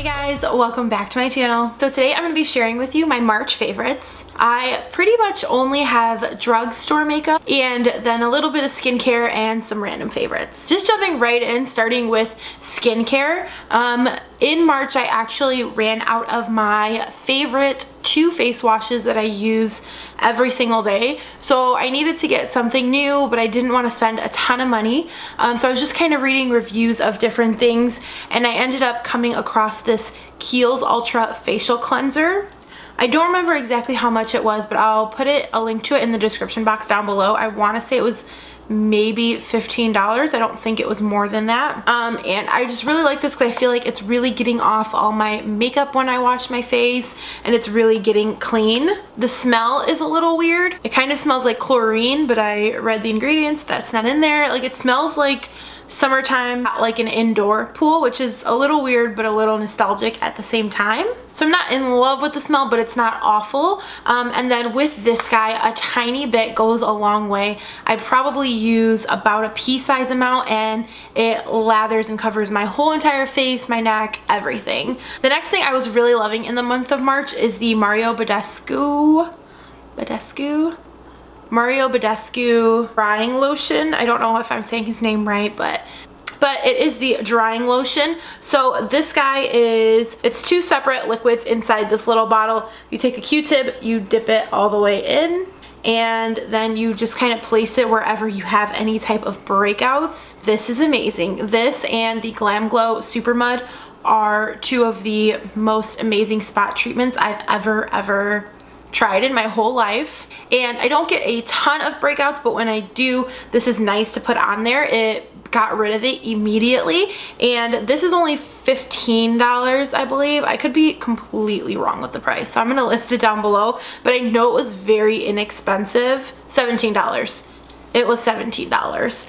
Hey guys, welcome back to my channel. So today I'm going to be sharing with you my March favorites. I pretty much only have drugstore makeup and then a little bit of skincare and some random favorites. Just jumping right in, starting with skincare. In March I actually ran out of my favorite 2 face washes that I use every single day. So I needed to get something new, but I didn't want to spend a ton of money. So I was just kind of reading reviews of different things, and I ended up coming across this Kiehl's Ultra Facial Cleanser. I don't remember exactly how much it was, but I'll put a link to it in the description box down below. I want to say it was maybe $15. I don't think it was more than that. And I just really like this because I feel like it's really getting off all my makeup when I wash my face, and it's really getting clean. The smell is a little weird. It kind of smells like chlorine, but I read the ingredients, that's not in there. Like, it smells like summertime, like an indoor pool, which is a little weird but a little nostalgic at the same time. So I'm not in love with the smell, but it's not awful. And then with this guy, a tiny bit goes a long way. I probably use about a pea-size amount, and it lathers and covers my whole entire face, my neck, everything. The next thing I was really loving in the month of March is the Mario Badescu drying lotion. I don't know if I'm saying his name right, but it is the drying lotion. So this guy it's 2 separate liquids inside this little bottle. You take a Q-tip, you dip it all the way in, and then you just kind of place it wherever you have any type of breakouts. This is amazing. This and the Glam Glow Super Mud are 2 of the most amazing spot treatments I've ever tried in my whole life. And I don't get a ton of breakouts, but when I do, this is nice to put on there. It got rid of it immediately, and this is only $15, I believe. I could be completely wrong with the price, so I'm gonna list it down below, but I know it was very inexpensive. $17. It was $17.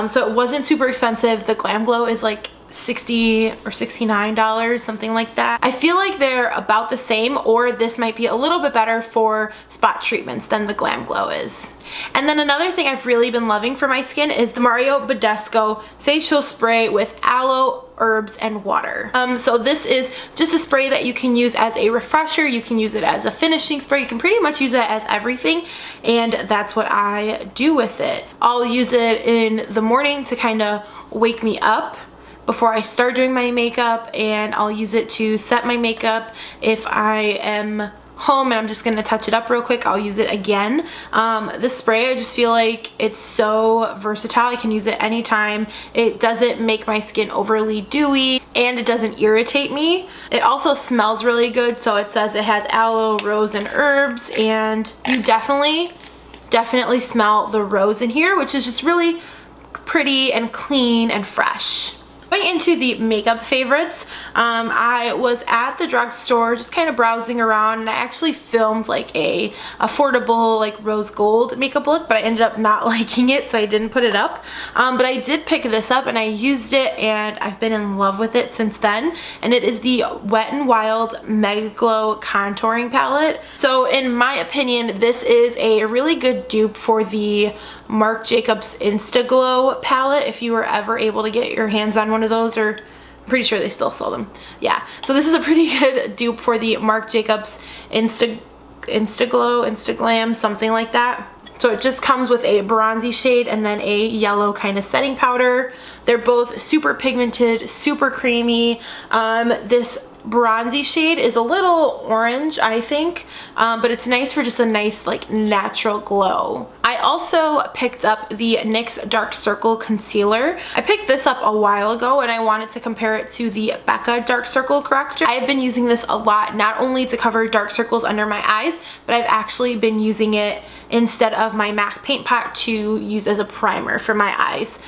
So it wasn't super expensive. The Glam Glow is like $60 or $69, something like that. I feel like they're about the same, or this might be a little bit better for spot treatments than the Glam Glow is. And then another thing I've really been loving for my skin is the Mario Badescu facial spray with aloe, herbs, and water. So this is just a spray that you can use as a refresher. You can use it as a finishing spray. You can pretty much use it as everything, and that's what I do with it. I'll use it in the morning to kind of wake me up before I start doing my makeup, and I'll use it to set my makeup. If I am home and I'm just gonna touch it up real quick, I'll use it again. This spray, I just feel like it's so versatile. I can use it anytime. It doesn't make my skin overly dewy, and it doesn't irritate me. It also smells really good, so it says it has aloe, rose, and herbs, and you definitely smell the rose in here, which is just really pretty and clean and fresh. Going into the makeup favorites, I was at the drugstore just kind of browsing around, and I actually filmed like a affordable like rose gold makeup look, but I ended up not liking it, so I didn't put it up. But I did pick this up, and I used it, and I've been in love with it since then, and it is the Wet n Wild Mega Glow Contouring Palette. So in my opinion, this is a really good dupe for the Marc Jacobs Instaglow palette, if you were ever able to get your hands on one of those, or I'm pretty sure they still sell them. Yeah, so this is a pretty good dupe for the Marc Jacobs Instaglow, Instaglam, something like that. So it just comes with a bronzy shade and then a yellow kind of setting powder. They're both super pigmented, super creamy. This bronzy shade is a little orange, I think, but it's nice for just a nice like natural glow. I also picked up the NYX Dark Circle Concealer. I picked this up a while ago, and I wanted to compare it to the Becca Dark Circle Corrector. I've been using this a lot, not only to cover dark circles under my eyes, but I've actually been using it instead of my MAC Paint Pot to use as a primer for my eyes.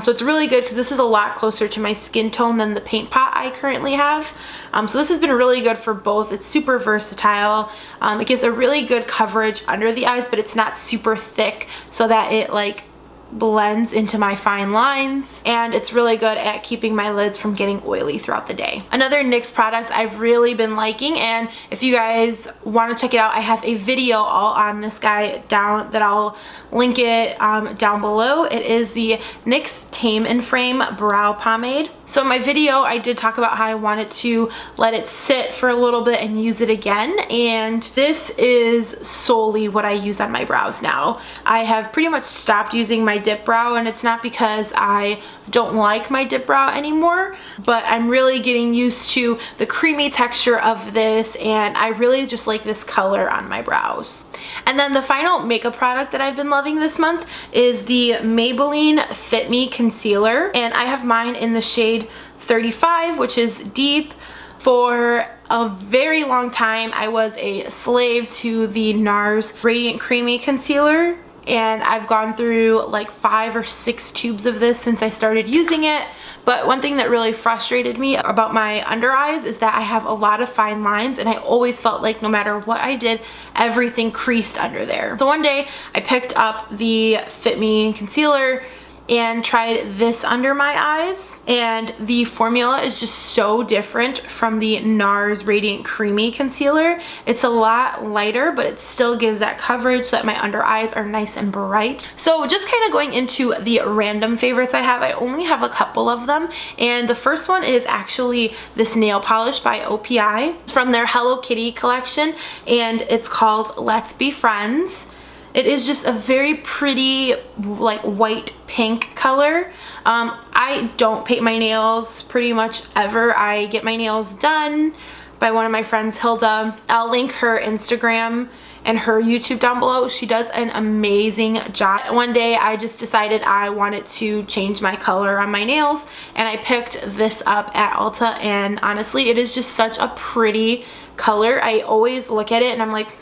So it's really good because this is a lot closer to my skin tone than the Paint Pot I currently have. So this has been really good for both. It's super versatile. It gives a really good coverage under the eyes, but it's not super thick so that it like blends into my fine lines, and it's really good at keeping my lids from getting oily throughout the day. Another NYX product I've really been liking, and if you guys want to check it out, I have a video all on this guy down that I'll link it down below. It is the NYX Tame and Frame Brow Pomade. So in my video I did talk about how I wanted to let it sit for a little bit and use it again, and this is solely what I use on my brows now. I have pretty much stopped using my dip brow, and it's not because I don't like my dip brow anymore, but I'm really getting used to the creamy texture of this, and I really just like this color on my brows. And then the final makeup product that I've been loving this month is the Maybelline Fit Me Concealer, and I have mine in the shade 35, which is deep. For a very long time I was a slave to the NARS Radiant Creamy Concealer, and I've gone through like 5 or 6 tubes of this since I started using it. But one thing that really frustrated me about my under eyes is that I have a lot of fine lines, and I always felt like no matter what I did, everything creased under there. So one day I picked up the Fit Me Concealer and tried this under my eyes, and the formula is just so different from the NARS Radiant Creamy Concealer. It's a lot lighter, but it still gives that coverage so that my under eyes are nice and bright. So just kind of going into the random favorites I have, I only have a couple of them, and the first one is actually this nail polish by OPI. It's from their Hello Kitty collection, and it's called Let's Be Friends. It is just a very pretty like white pink color. I don't paint my nails pretty much ever. I get my nails done by one of my friends, Hilda. I'll link her Instagram and her YouTube down below. She does an amazing job. One day I just decided I wanted to change my color on my nails, and I picked this up at Ulta, and honestly it is just such a pretty color. I always look at it and I'm like,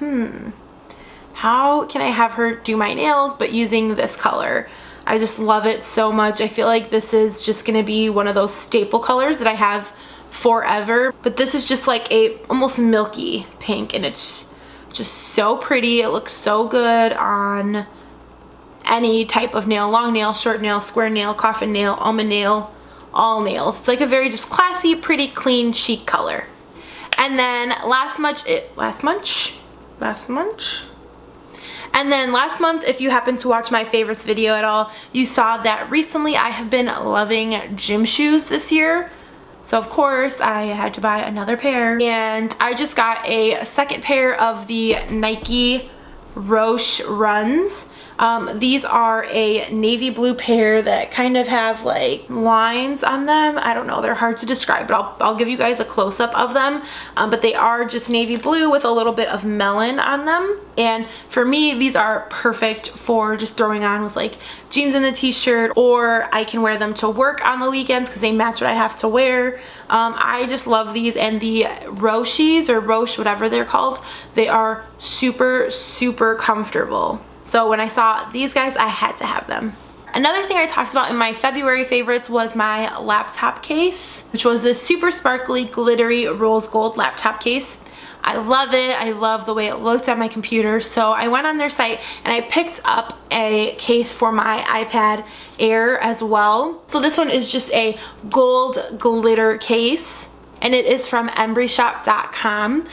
how can I have her do my nails but using this color? I just love it so much. I feel like this is just gonna be one of those staple colors that I have forever. But this is just like a almost milky pink, and it's just so pretty. It looks so good on any type of nail, long nail, short nail, square nail, coffin nail, almond nail, all nails. It's like a very just classy, pretty, clean, chic color. And then last month, if you happen to watch my favorites video at all, you saw that recently I have been loving gym shoes this year. So of course I had to buy another pair, and I just got a second pair of the Nike Roshe Runs. These are a navy blue pair that kind of have like lines on them. I don't know, they're hard to describe, but I'll give you guys a close-up of them. But they are just navy blue with a little bit of melon on them. And for me, these are perfect for just throwing on with like jeans and a t-shirt, or I can wear them to work on the weekends because they match what I have to wear. I just love these, and the Roshes, or Roshe, whatever they're called, they are super, super comfortable. So when I saw these guys, I had to have them. Another thing I talked about in my February favorites was my laptop case, which was this super sparkly, glittery rose gold laptop case. I love it. I love the way it looked on my computer. So I went on their site and I picked up a case for my iPad Air as well. So this one is just a gold glitter case, and it is from embryshop.com.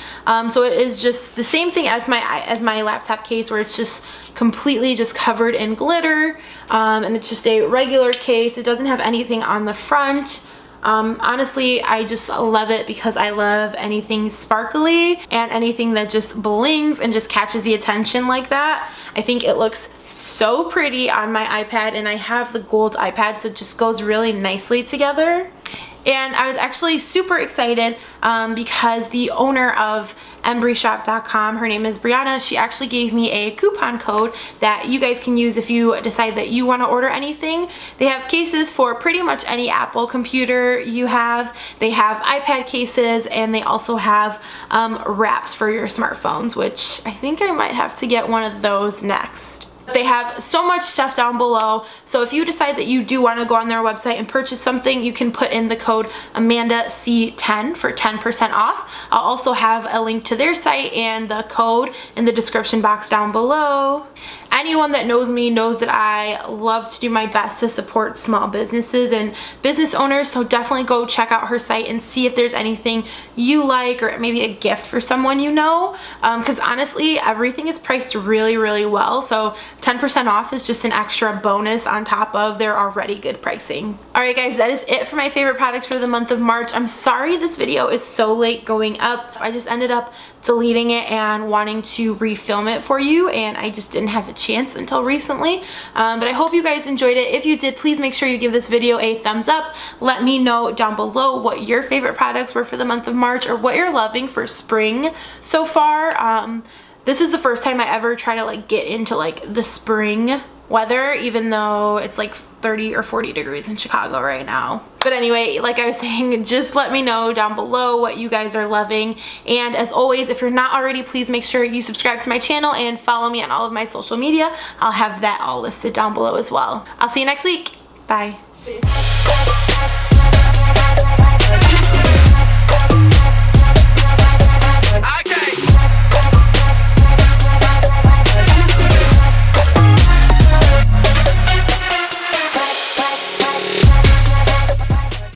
So it is just the same thing as my laptop case, where it's just completely just covered in glitter, and it's just a regular case. It doesn't have anything on the front. Honestly, I just love it because I love anything sparkly and anything that just blings and just catches the attention like that. I think it looks so pretty on my iPad, and I have the gold iPad, so it just goes really nicely together. And I was actually super excited because the owner of embryshop.com, her name is Brianna, she actually gave me a coupon code that you guys can use if you decide that you want to order anything. They have cases for pretty much any Apple computer you have. They have iPad cases, and they also have wraps for your smartphones, which I think I might have to get one of those next. They have so much stuff down below. So if you decide that you do want to go on their website and purchase something, you can put in the code AmandaC10 for 10% off. I'll also have a link to their site and the code in the description box down below. Anyone that knows me knows that I love to do my best to support small businesses and business owners, so definitely go check out her site and see if there's anything you like or maybe a gift for someone you know, because honestly everything is priced really, really well, so 10% off is just an extra bonus on top of their already good pricing. Alright guys, that is it for my favorite products for the month of March. I'm sorry this video is so late going up. I just ended up deleting it and wanting to refilm it for you, and I just didn't have a chance until recently, but I hope you guys enjoyed it. If you did, please make sure you give this video a thumbs up. Let me know down below what your favorite products were for the month of March or what you're loving for spring so far. This is the first time I ever try to like get into like the spring weather, even though it's like 30 or 40 degrees in Chicago right now. But anyway, like I was saying, just let me know down below what you guys are loving. And as always, if you're not already, please make sure you subscribe to my channel and follow me on all of my social media. I'll have that all listed down below as well. I'll see you next week. Bye.